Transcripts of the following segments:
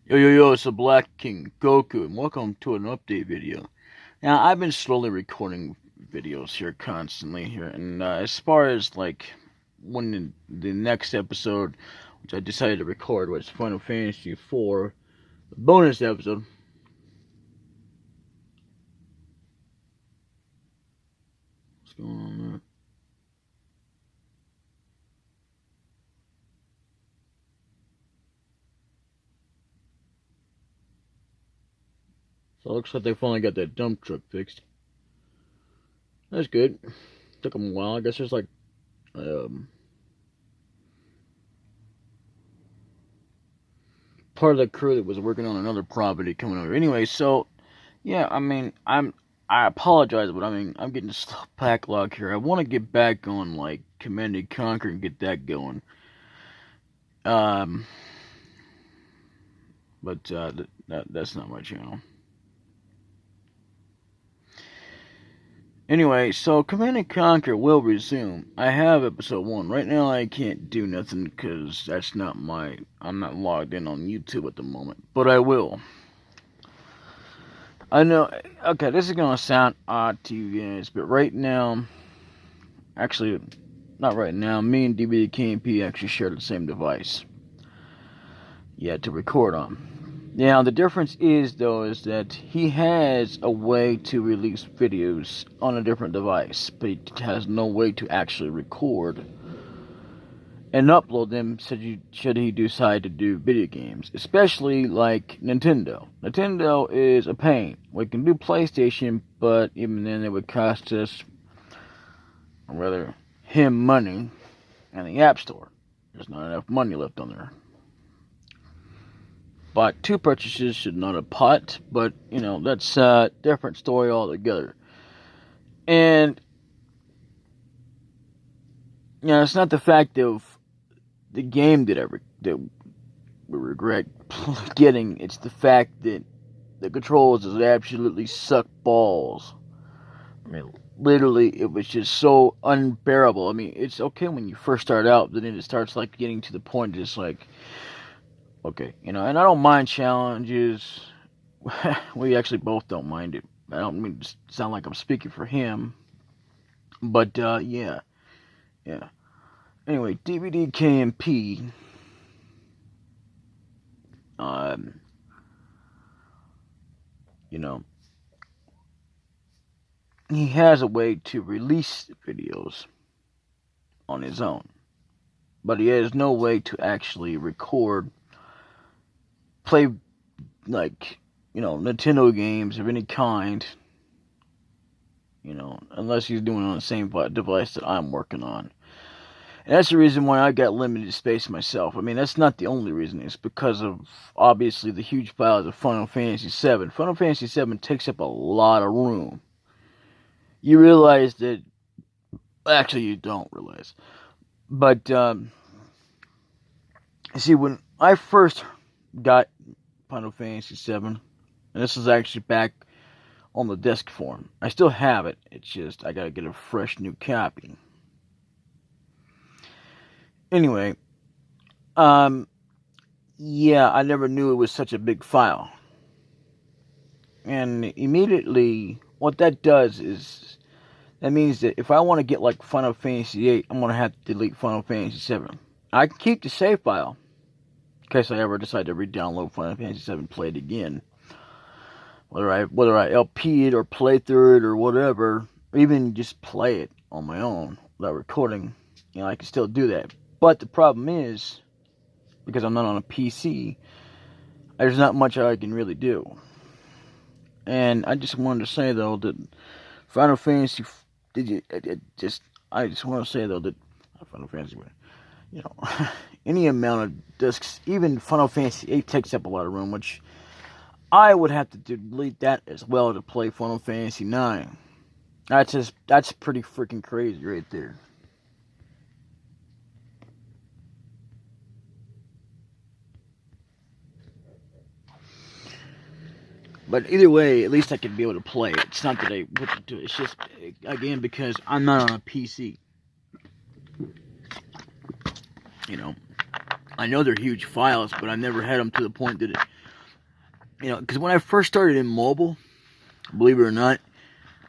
Yo, it's the Black King Goku, and welcome to an update video. Now, I've been slowly recording videos here constantly here, and as far as like when the next episode, which I decided to record, was Final Fantasy IV, the bonus episode. What's going on there? So it looks like they finally got that dump truck fixed. That's good. Took them a while. I guess there's like part of the crew that was working on another property coming over. Anyway, so yeah, I apologize, but I'm getting a slow backlog here. I want to get back on like Command and Conquer and get that going. Um, but that's not my channel. Anyway, so Command and Conquer will resume. I have episode 1. Right now I can't do nothing because that's not I'm not logged in on YouTube at the moment. But I will. I know, okay, this is going to sound odd to you guys, but right now, actually, not right now, me and DaBLackKingGoku actually share the same device. Yeah, to record on. Now, the difference is, though, is that he has a way to release videos on a different device, but he has no way to actually record and upload them should he decide to do video games, especially like Nintendo. Nintendo is a pain. We can do PlayStation, but even then it would cost us, or rather, him money, and the App Store. There's not enough money left on there. Bought 2 purchases should not have pot, but you know that's a different story altogether. And you know, it's not the fact of the game that we regret getting. It's the fact that the controls just absolutely suck balls. I mean, literally, it was just so unbearable. I mean, it's okay when you first start out, but then it starts like getting to the point, just like, okay, you know. And I don't mind challenges. We actually both don't mind it. I don't mean to sound like I'm speaking for him, but yeah. Anyway, DaBLackKingGoku, you know, he has a way to release videos on his own, but he has no way to actually record, play, like, you know, Nintendo games of any kind, you know, unless he's doing it on the same device that I'm working on. And that's the reason why I got limited space myself. I mean, that's not the only reason. It's because of, obviously, the huge files of Final Fantasy VII. Final Fantasy VII takes up a lot of room. You realize that... Actually, you don't realize. But, see, when I first got Final Fantasy VII, and this is actually back on the disc form. I still have it. It's just, I gotta get a fresh new copy. Anyway, yeah, I never knew it was such a big file. And immediately, what that does is, that means that if I want to get like Final Fantasy VIII, I'm going to have to delete Final Fantasy VII. I can keep the save file, in case I ever decide to re-download Final Fantasy VII, play it again. Whether I LP it or play through it or whatever, or even just play it on my own without recording, you know, I can still do that. But the problem is, because I'm not on a PC, there's not much I can really do. And I just wanted to say, though, that Final Fantasy, I just want to say, though, that Final Fantasy, you know, any amount of discs, even Final Fantasy VIII takes up a lot of room, which I would have to delete that as well to play Final Fantasy IX. That's pretty freaking crazy right there. But either way, at least I can be able to play it. It's not that I wouldn't do it. It's just, again, because I'm not on a PC. You know, I know they're huge files, but I never had them to the point that You know, because when I first started in mobile, believe it or not,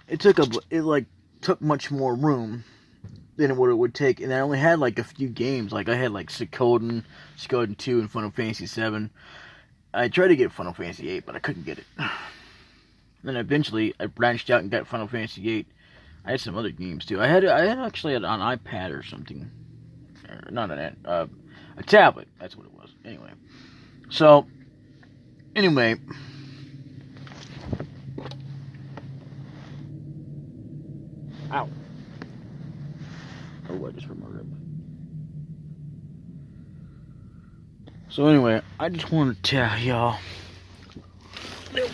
it took much more room than what it would take, and I only had like a few games. Like I had like Suikoden 2, and Final Fantasy 7. I tried to get Final Fantasy 8, but I couldn't get it. Then eventually I branched out and got Final Fantasy 8. I had some other games too. I had actually an iPad or something, or not a tablet. That's what it was. Anyway, so anyway. Ow. Oh, I just remembered it. So anyway, I just want to tell y'all,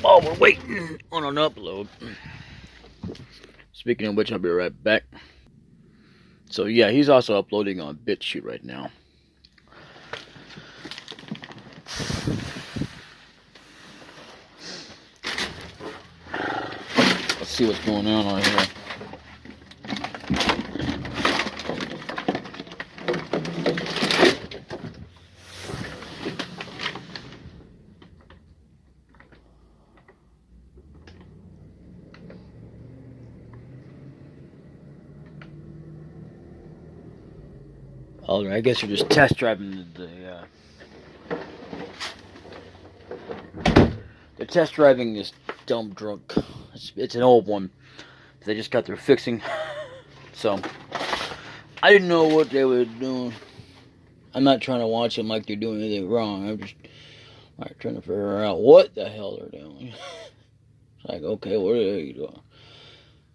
while we're waiting on an upload. Speaking of which, I'll be right back. So yeah, he's also uploading on BitChute right now. Let's see what's going on here. Oh, I guess you're just test driving the test driving is dumb drunk. It's an old one. They just got their fixing. So I didn't know what they were doing. I'm not trying to watch them like they're doing anything wrong. I'm just like trying to figure out what the hell they're doing. It's like, okay, what are you doing?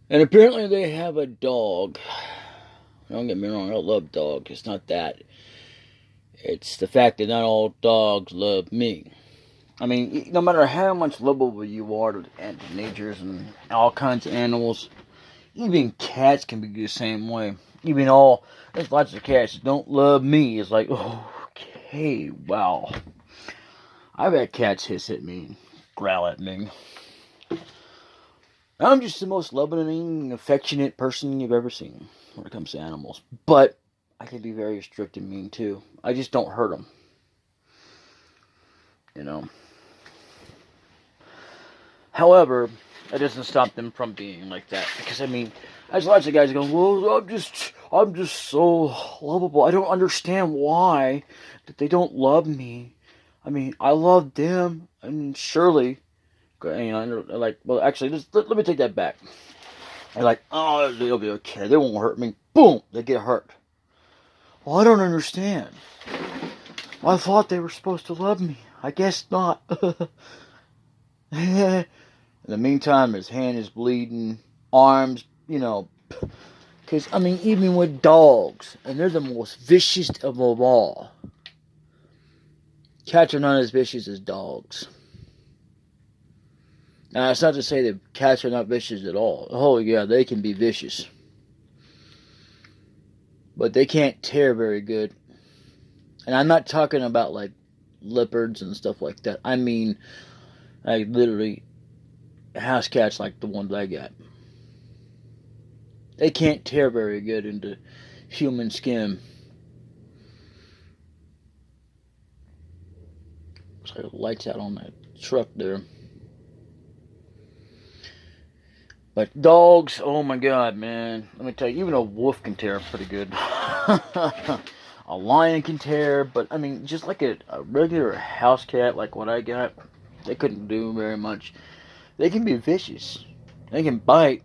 And apparently they have a dog. Don't get me wrong, I love dogs. It's not that. It's the fact that not all dogs love me. I mean, no matter how much lovable you are to teenagers and all kinds of animals, even cats can be the same way. There's lots of cats that don't love me. It's like, oh, okay, wow. I've had cats hiss at me, growl at me. I'm just the most loving, affectionate person you've ever seen when it comes to animals. But I can be very strict and mean too. I just don't hurt them. You know. However, that doesn't stop them from being like that. Because I mean, there's lots of guys go, well, I'm just so lovable. I don't understand why that they don't love me. I mean, I love them. I mean, surely. You know, like, well, actually, let me take that back. They're like, oh, they'll be okay. They won't hurt me. Boom, they get hurt. Well, I don't understand. I thought they were supposed to love me. I guess not. In the meantime, his hand is bleeding, arms, you know. Because, I mean, even with dogs, and they're the most vicious of them all. Cats are not as vicious as dogs. Now, it's not to say that cats are not vicious at all. Oh, yeah, they can be vicious. But they can't tear very good. And I'm not talking about, like, leopards and stuff like that. I mean, like, literally, house cats like the ones I got. They can't tear very good into human skin. Looks like the lights out on that truck there. But dogs, oh my god, man. Let me tell you, even a wolf can tear pretty good. A lion can tear, but I mean, just like a regular house cat like what I got, they couldn't do very much. They can be vicious. They can bite.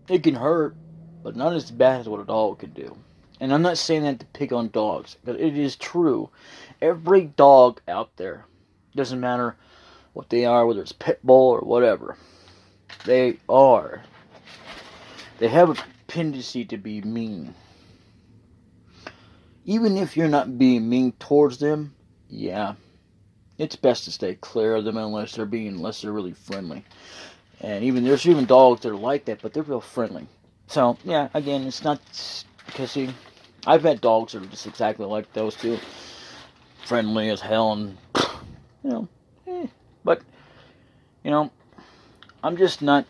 They can hurt, but not as bad as what a dog can do. And I'm not saying that to pick on dogs, but it is true. Every dog out there, doesn't matter what they are, whether it's pit bull or whatever, they have a tendency to be mean. Even if you're not being mean towards them, yeah, it's best to stay clear of them unless they're really friendly. And there's even dogs that are like that, but they're real friendly. So yeah, again, it's not because I've had dogs that are just exactly like those two, friendly as hell, and but I'm just not.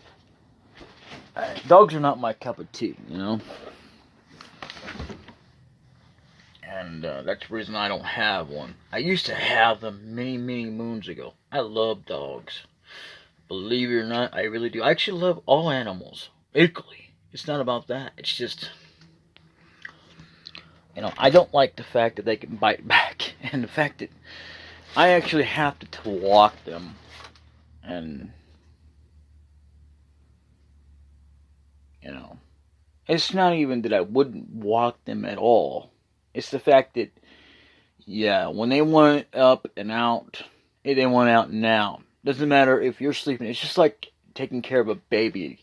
Dogs are not my cup of tea, And that's the reason I don't have one. I used to have them many, many moons ago. I love dogs. Believe it or not, I really do. I actually love all animals equally. It's not about that. It's just, I don't like the fact that they can bite back, and the fact that I actually have to walk them, and it's not even that I wouldn't walk them at all. It's the fact that, yeah, when they want up and out, they want out and out. Doesn't matter if you're sleeping. It's just like taking care of a baby,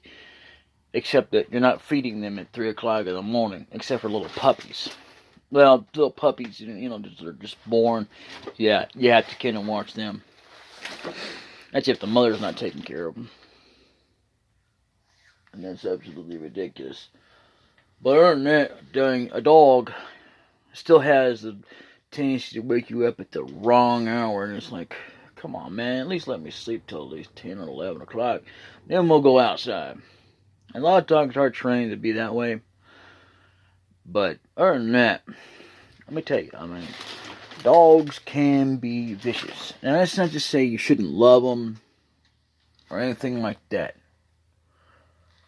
except that you're not feeding them at 3 o'clock in the morning, except for little puppies. Well, little puppies, they're just born. Yeah, you have to kind of watch them. That's if the mother's not taking care of them. And that's absolutely ridiculous. But other than that, a dog still has the tendency to wake you up at the wrong hour. And it's like, come on, man, at least let me sleep till at least 10 or 11 o'clock. Then we'll go outside. And a lot of dogs are trained to be that way. But other than that, let me tell you, dogs can be vicious. And that's not to say you shouldn't love them or anything like that.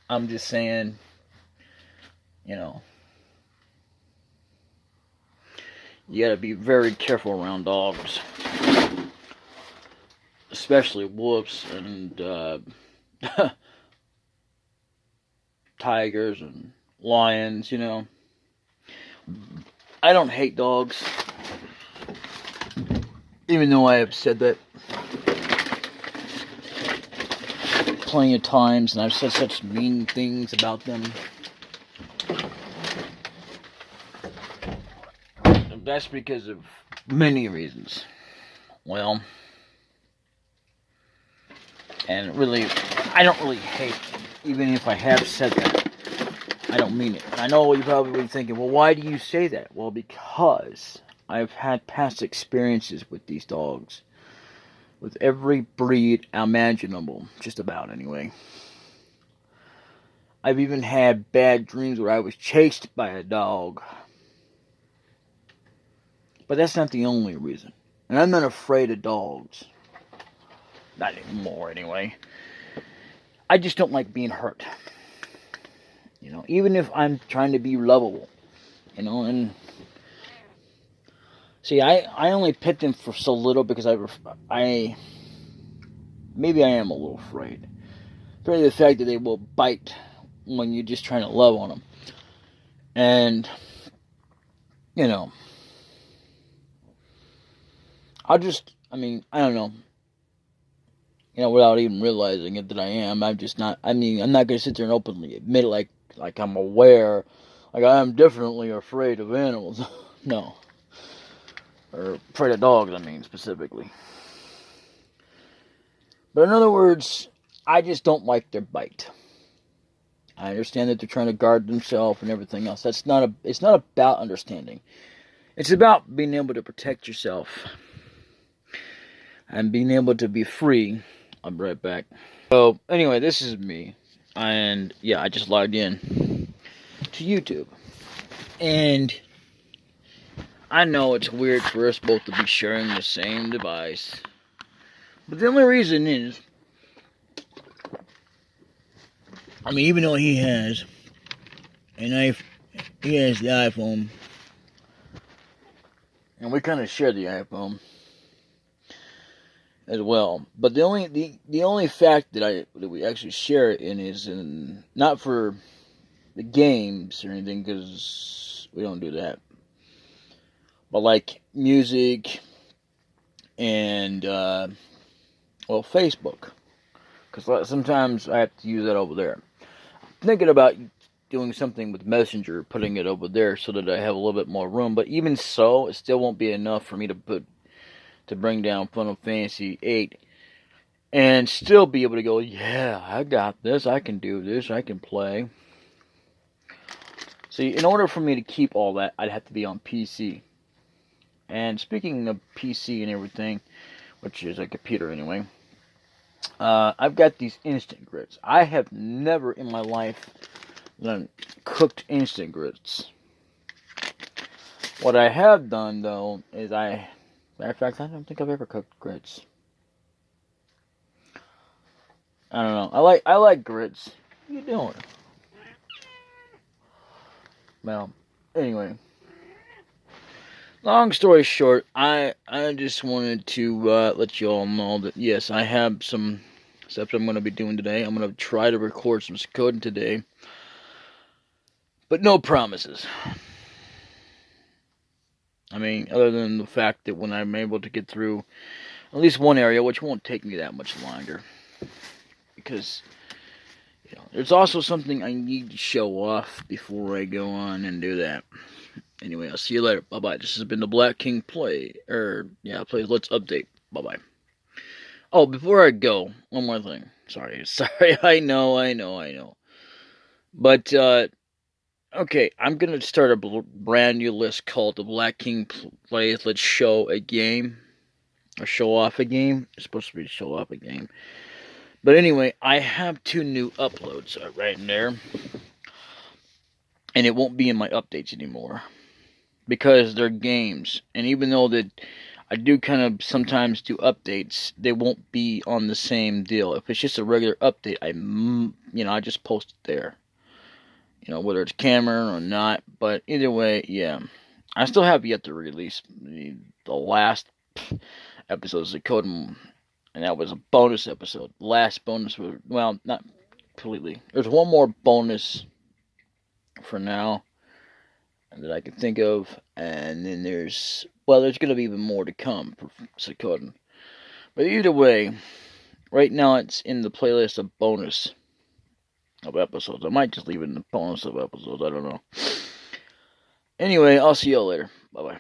I'm just saying, you gotta be very careful around dogs. Especially wolves and tigers and lions, I don't hate dogs. Even though I have said that plenty of times, and I've said such mean things about them. That's because of many reasons. Well, and really, I don't really hate, even if I have said that, I don't mean it. I know you're probably thinking, well, why do you say that? Well, because I've had past experiences with these dogs. With every breed imaginable. Just about, anyway. I've even had bad dreams where I was chased by a dog. But that's not the only reason. And I'm not afraid of dogs. Not anymore, anyway. I just don't like being hurt. Even if I'm trying to be lovable. And see, I only pet them for so little because maybe I am a little afraid. Afraid of the fact that they will bite when you're just trying to love on them. And, I don't know. Without even realizing it that I am, I'm just not, I'm not going to sit there and openly admit it like I'm aware, like I am definitely afraid of animals. No. Or afraid of dogs, specifically. But in other words, I just don't like their bite. I understand that they're trying to guard themselves and everything else. It's not about understanding. It's about being able to protect yourself. And being able to be free. I'll be right back. So, anyway, this is me. And, yeah, I just logged in to YouTube. And I know it's weird for us both to be sharing the same device. But the only reason is, even though he has the iPhone, and we kind of share the iPhone as well. But the only fact that we actually share it in is not for the games or anything, because we don't do that. But like music and Facebook, because sometimes I have to use that over there. I'm thinking about doing something with Messenger, putting it over there so that I have a little bit more room. But even so, it still won't be enough for me to bring down Final Fantasy VIII and still be able to go, yeah, I got this, I can do this, I can play. See, in order for me to keep all that, I'd have to be on PC. And speaking of PC and everything, which is a computer anyway, I've got these instant grits. I have never in my life cooked instant grits. What I have done, though, is matter of fact, I don't think I've ever cooked grits. I don't know. I like grits. What are you doing? Well, anyway. Long story short, I just wanted to let you all know that yes, I have some steps I'm going to be doing today. I'm going to try to record some coding today, but no promises. I mean, other than the fact that when I'm able to get through at least one area, which won't take me that much longer, because there's also something I need to show off before I go on and do that. Anyway, I'll see you later. Bye-bye. This has been the Black King Play. Play Let's Update. Bye-bye. Oh, before I go, one more thing. Sorry. I know. But, okay, I'm going to start a brand new list called the Black King Plays Let's Show a Game. Or Show Off a Game. It's supposed to be Show Off a Game. But anyway, I have 2 new uploads right in there. And it won't be in my updates anymore. Because they're games, and even though that I do kind of sometimes do updates, they won't be on the same deal. If it's just a regular update, I just post it there. Whether it's camera or not, but either way, yeah. I still have yet to release the last episodes of Code, and that was a bonus episode. Last bonus was, well, not completely. There's one more bonus for now that I can think of, and then there's going to be even more to come for Sakoden. But either way, right now it's in the playlist of bonus of episodes. I might just leave it in the bonus of episodes, I don't know. Anyway, I'll see y'all later. Bye-bye.